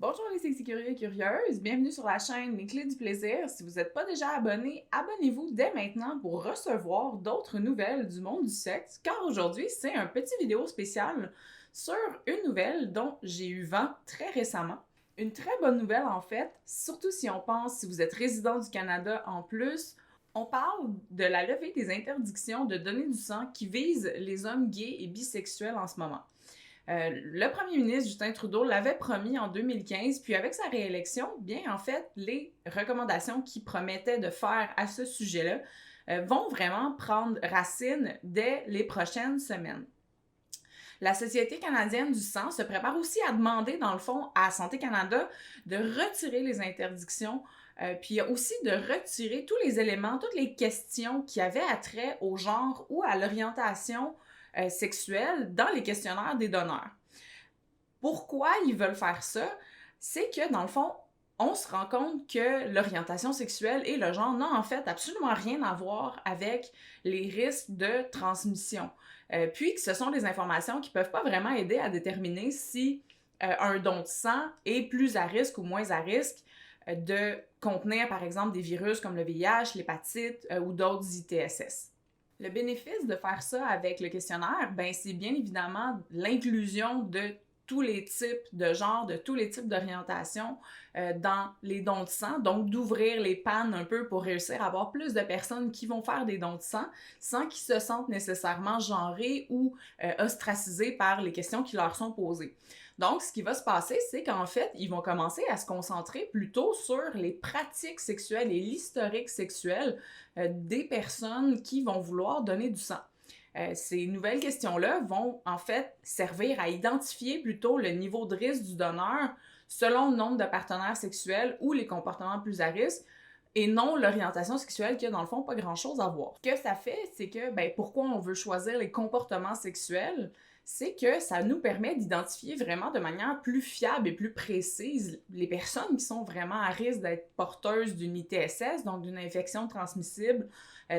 Bonjour les sexy curieux et curieuses, bienvenue sur la chaîne Les Clés du plaisir. Si vous n'êtes pas déjà abonné, abonnez-vous dès maintenant pour recevoir d'autres nouvelles du monde du sexe, car aujourd'hui c'est un petit vidéo spécial sur une nouvelle dont j'ai eu vent très récemment. Une très bonne nouvelle en fait, surtout si on pense si vous êtes résident du Canada en plus. On parle de la levée des interdictions de donner du sang qui visent les hommes gays et bisexuels en ce moment. Le premier ministre Justin Trudeau l'avait promis en 2015, puis avec sa réélection, bien en fait, les recommandations qu'il promettait de faire à ce sujet-là vont vraiment prendre racine dès les prochaines semaines. La Société canadienne du sang se prépare aussi à demander, dans le fond, à Santé Canada de retirer les interdictions, puis aussi de retirer tous les éléments, toutes les questions qui avaient attrait au genre ou à l'orientation sexuelle dans les questionnaires des donneurs. Pourquoi ils veulent faire ça? C'est que, dans le fond, on se rend compte que l'orientation sexuelle et le genre n'ont en fait absolument rien à voir avec les risques de transmission. Puis que ce sont des informations qui ne peuvent pas vraiment aider à déterminer si un don de sang est plus à risque ou moins à risque de contenir, par exemple, des virus comme le VIH, l'hépatite ou d'autres ITSS. Le bénéfice de faire ça avec le questionnaire, ben, c'est bien évidemment l'inclusion de tous les types de genres, de tous les types d'orientation dans les dons de sang, donc d'ouvrir les pannes un peu pour réussir à avoir plus de personnes qui vont faire des dons de sang sans qu'ils se sentent nécessairement genrés ou ostracisés par les questions qui leur sont posées. Donc, ce qui va se passer, c'est qu'en fait, ils vont commencer à se concentrer plutôt sur les pratiques sexuelles et l'historique sexuel des personnes qui vont vouloir donner du sang. Ces nouvelles questions-là vont en fait servir à identifier plutôt le niveau de risque du donneur selon le nombre de partenaires sexuels ou les comportements plus à risque et non l'orientation sexuelle qui a dans le fond pas grand-chose à voir. Ce que ça fait, c'est que pourquoi on veut choisir les comportements sexuels, c'est que ça nous permet d'identifier vraiment de manière plus fiable et plus précise les personnes qui sont vraiment à risque d'être porteuses d'une ITSS, donc d'une infection transmissible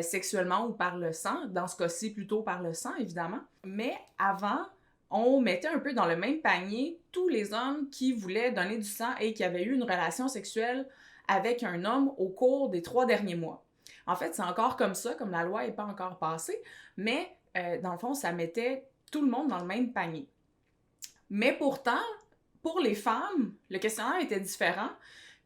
sexuellement ou par le sang, dans ce cas-ci plutôt par le sang évidemment. Mais avant, on mettait un peu dans le même panier tous les hommes qui voulaient donner du sang et qui avaient eu une relation sexuelle avec un homme au cours des 3 derniers mois. En fait, c'est encore comme ça, comme la loi n'est pas encore passée, mais dans le fond, ça mettait tout le monde dans le même panier. Mais pourtant, pour les femmes, le questionnaire était différent,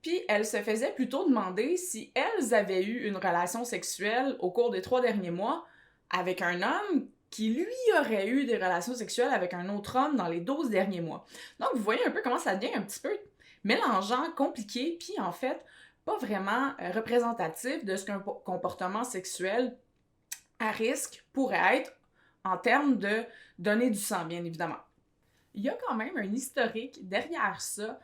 puis elles se faisaient plutôt demander si elles avaient eu une relation sexuelle au cours des 3 derniers mois avec un homme qui, lui, aurait eu des relations sexuelles avec un autre homme dans les 12 derniers mois. Donc, vous voyez un peu comment ça devient un petit peu mélangeant, compliqué, puis en fait, pas vraiment représentatif de ce qu'un comportement sexuel à risque pourrait être en termes de donner du sang, bien évidemment. Il y a quand même un historique derrière ça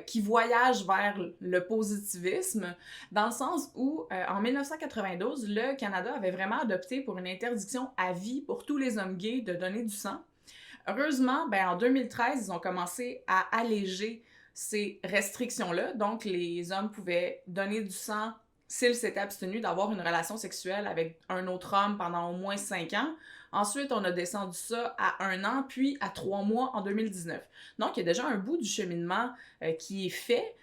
qui voyage vers le positivisme, dans le sens où, en 1992, le Canada avait vraiment adopté pour une interdiction à vie pour tous les hommes gays de donner du sang. Heureusement, en 2013, ils ont commencé à alléger ces restrictions-là. Donc, les hommes pouvaient donner du sang s'ils s'étaient abstenus d'avoir une relation sexuelle avec un autre homme pendant au moins 5 ans. Ensuite, on a descendu ça à 1 an, puis à 3 mois en 2019. Donc, il y a déjà un bout du cheminement qui est fait.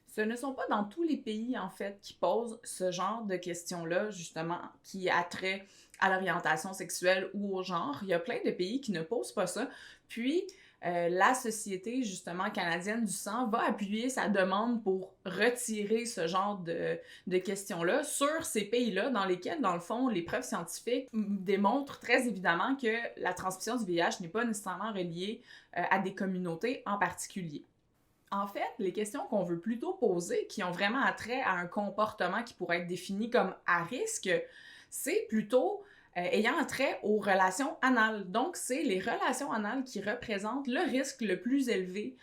Ce ne sont pas dans tous les pays, en fait, qui posent ce genre de questions-là, justement, qui a trait à l'orientation sexuelle ou au genre. Il y a plein de pays qui ne posent pas ça. Puis, la Société, justement, canadienne du sang va appuyer sa demande pour retirer ce genre de questions-là sur ces pays-là dans lesquels, dans le fond, les preuves scientifiques démontrent très évidemment que la transmission du VIH n'est pas nécessairement reliée à des communautés en particulier. En fait, les questions qu'on veut plutôt poser, qui ont vraiment attrait à un comportement qui pourrait être défini comme à risque, c'est plutôt ayant trait aux relations anales. Donc, c'est les relations anales qui représentent le risque le plus élevé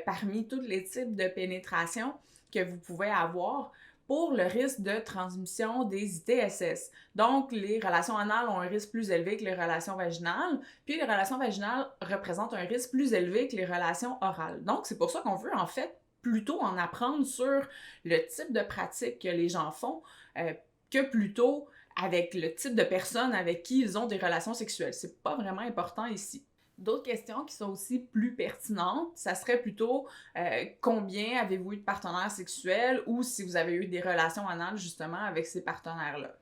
parmi tous les types de pénétration que vous pouvez avoir pour le risque de transmission des ITSS. Donc, les relations anales ont un risque plus élevé que les relations vaginales, puis les relations vaginales représentent un risque plus élevé que les relations orales. Donc, c'est pour ça qu'on veut en fait plutôt en apprendre sur le type de pratique que les gens font que plutôt avec le type de personnes avec qui ils ont des relations sexuelles. C'est pas vraiment important ici. D'autres questions qui sont aussi plus pertinentes, ça serait plutôt combien avez-vous eu de partenaires sexuels ou si vous avez eu des relations anales justement avec ces partenaires-là.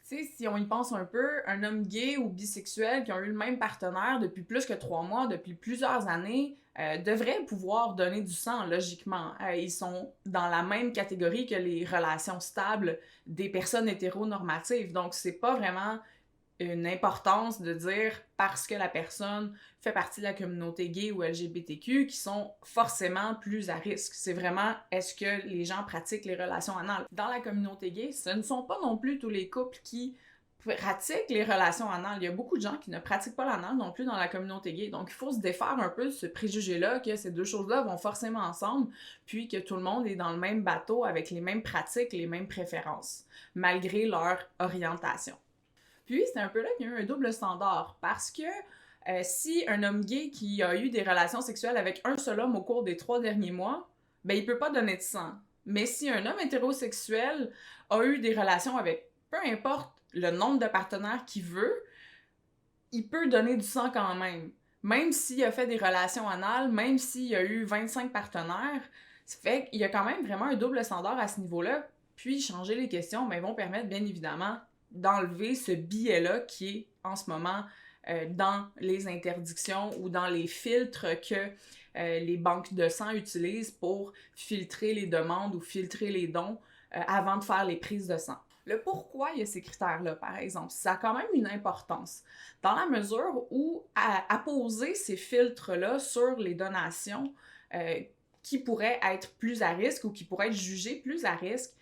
Tu sais, si on y pense un peu, un homme gay ou bisexuel qui ont eu le même partenaire depuis plus que 3 mois, depuis plusieurs années, devraient pouvoir donner du sang, logiquement. Ils sont dans la même catégorie que les relations stables des personnes hétéronormatives. Donc, c'est pas vraiment une importance de dire parce que la personne fait partie de la communauté gay ou LGBTQ qui sont forcément plus à risque. C'est vraiment est-ce que les gens pratiquent les relations anales. Dans la communauté gay, ce ne sont pas non plus tous les couples qui pratiquent les relations anales. Il y a beaucoup de gens qui ne pratiquent pas l'anal non plus dans la communauté gay. Donc, il faut se défaire un peu de ce préjugé-là que ces deux choses-là vont forcément ensemble, puis que tout le monde est dans le même bateau avec les mêmes pratiques, les mêmes préférences, malgré leur orientation. Puis, c'est un peu là qu'il y a eu un double standard, parce que si un homme gay qui a eu des relations sexuelles avec un seul homme au cours des 3 derniers mois, ben il peut pas donner de sang. Mais si un homme hétérosexuel a eu des relations avec peu importe le nombre de partenaires qu'il veut, il peut donner du sang quand même. Même s'il a fait des relations anales, même s'il a eu 25 partenaires, ça fait qu'il y a quand même vraiment un double standard à ce niveau-là. Puis changer les questions, ben, vont permettre bien évidemment d'enlever ce biais-là qui est en ce moment dans les interdictions ou dans les filtres que les banques de sang utilisent pour filtrer les demandes ou filtrer les dons avant de faire les prises de sang. Le pourquoi il y a ces critères-là, par exemple, ça a quand même une importance, dans la mesure où apposer ces filtres-là sur les donations qui pourraient être plus à risque ou qui pourraient être jugées plus à risque,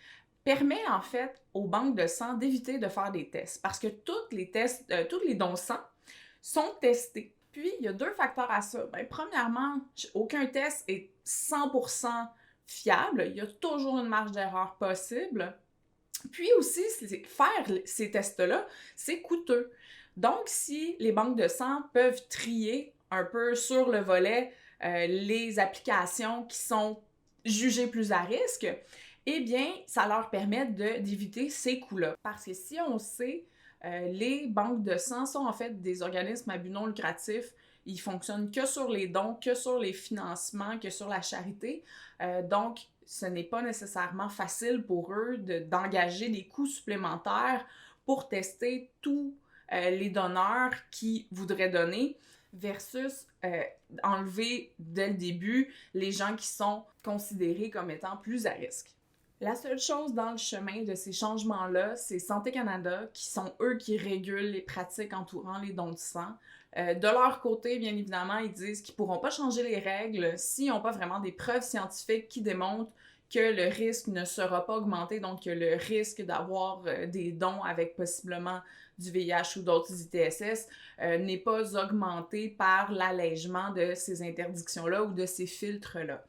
permet en fait aux banques de sang d'éviter de faire des tests, parce que tous les dons de sang sont testés. Puis, il y a 2 facteurs à ça. Ben, premièrement, aucun test est 100% fiable. Il y a toujours une marge d'erreur possible. Puis aussi, faire ces tests-là, c'est coûteux. Donc, si les banques de sang peuvent trier un peu sur le volet les applications qui sont jugées plus à risque, eh bien, ça leur permet d'éviter ces coûts-là. Parce que si on sait, les banques de sang sont en fait des organismes à but non lucratif. Ils fonctionnent que sur les dons, que sur les financements, que sur la charité. Donc, ce n'est pas nécessairement facile pour eux d'engager des coûts supplémentaires pour tester tous les donneurs qui voudraient donner versus enlever dès le début les gens qui sont considérés comme étant plus à risque. La seule chose dans le chemin de ces changements-là, c'est Santé Canada, qui sont eux qui régulent les pratiques entourant les dons de sang. De leur côté, bien évidemment, ils disent qu'ils ne pourront pas changer les règles s'ils n'ont pas vraiment des preuves scientifiques qui démontrent que le risque ne sera pas augmenté, donc que le risque d'avoir des dons avec possiblement du VIH ou d'autres ITSS n'est pas augmenté par l'allègement de ces interdictions-là ou de ces filtres-là.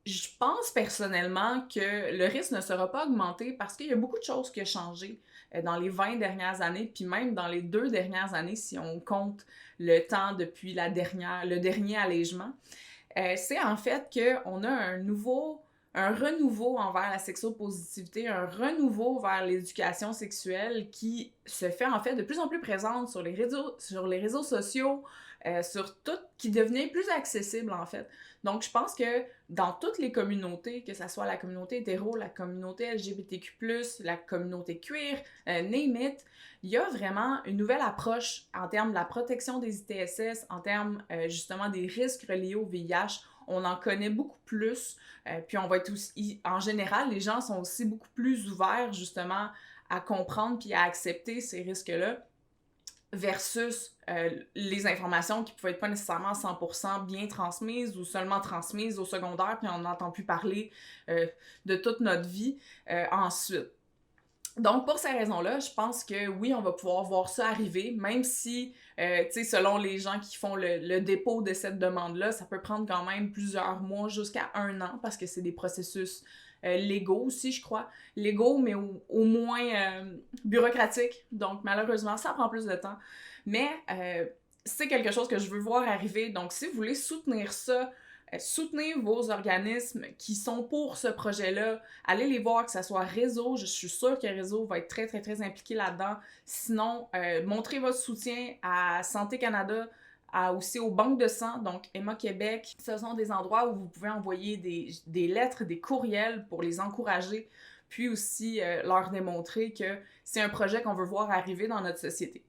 Je pense personnellement que le risque ne sera pas augmenté parce qu'il y a beaucoup de choses qui ont changé dans les 20 dernières années, puis même dans les 2 dernières années, si on compte le temps depuis le dernier allègement. C'est en fait qu'on a un renouveau envers la sexopositivité, un renouveau vers l'éducation sexuelle qui se fait en fait de plus en plus présente sur les réseaux sociaux, sur tout, qui devenait plus accessible en fait. Donc je pense que dans toutes les communautés, que ce soit la communauté hétéro, la communauté LGBTQ+, la communauté queer, name it, il y a vraiment une nouvelle approche en termes de la protection des ITSS, en termes justement des risques reliés au VIH. On en connaît beaucoup plus, puis on va être aussi, en général, les gens sont aussi beaucoup plus ouverts justement à comprendre puis à accepter ces risques-là versus les informations qui pouvaient être pas nécessairement 100% bien transmises ou seulement transmises au secondaire, puis on n'entend plus parler de toute notre vie ensuite. Donc, pour ces raisons-là, je pense que oui, on va pouvoir voir ça arriver, même si, tu sais, selon les gens qui font le dépôt de cette demande-là, ça peut prendre quand même plusieurs mois, jusqu'à 1 an, parce que c'est des processus légaux aussi, je crois. Légaux, mais au moins bureaucratiques. Donc, malheureusement, ça prend plus de temps. Mais c'est quelque chose que je veux voir arriver. Donc, si vous voulez soutenir ça, soutenez vos organismes qui sont pour ce projet-là. Allez les voir, que ce soit Réseau. Je suis sûre que Réseau va être très, très, très impliqué là-dedans. Sinon, montrez votre soutien à Santé Canada, aussi aux banques de sang, donc Emma Québec. Ce sont des endroits où vous pouvez envoyer des lettres, des courriels pour les encourager, puis aussi leur démontrer que c'est un projet qu'on veut voir arriver dans notre société.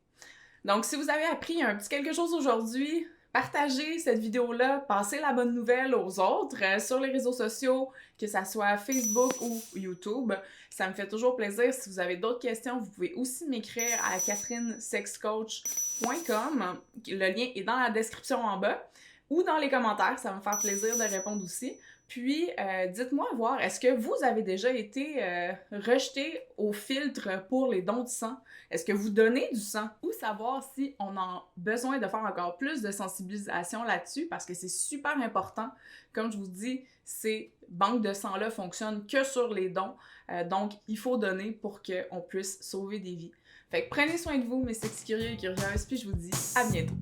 Donc, si vous avez appris un petit quelque chose aujourd'hui, partagez cette vidéo-là, passez la bonne nouvelle aux autres sur les réseaux sociaux, que ça soit Facebook ou YouTube. Ça me fait toujours plaisir. Si vous avez d'autres questions, vous pouvez aussi m'écrire à catherinesexcoach.com. Le lien est dans la description en bas ou dans les commentaires. Ça va me faire plaisir de répondre aussi. Puis, dites-moi voir, est-ce que vous avez déjà été rejeté au filtre pour les dons de sang? Est-ce que vous donnez du sang? Ou savoir si on a besoin de faire encore plus de sensibilisation là-dessus, parce que c'est super important. Comme je vous dis, ces banques de sang-là fonctionnent que sur les dons. Donc, il faut donner pour qu'on puisse sauver des vies. Fait que prenez soin de vous, mes sexy curieux et curieuses, puis je vous dis à bientôt!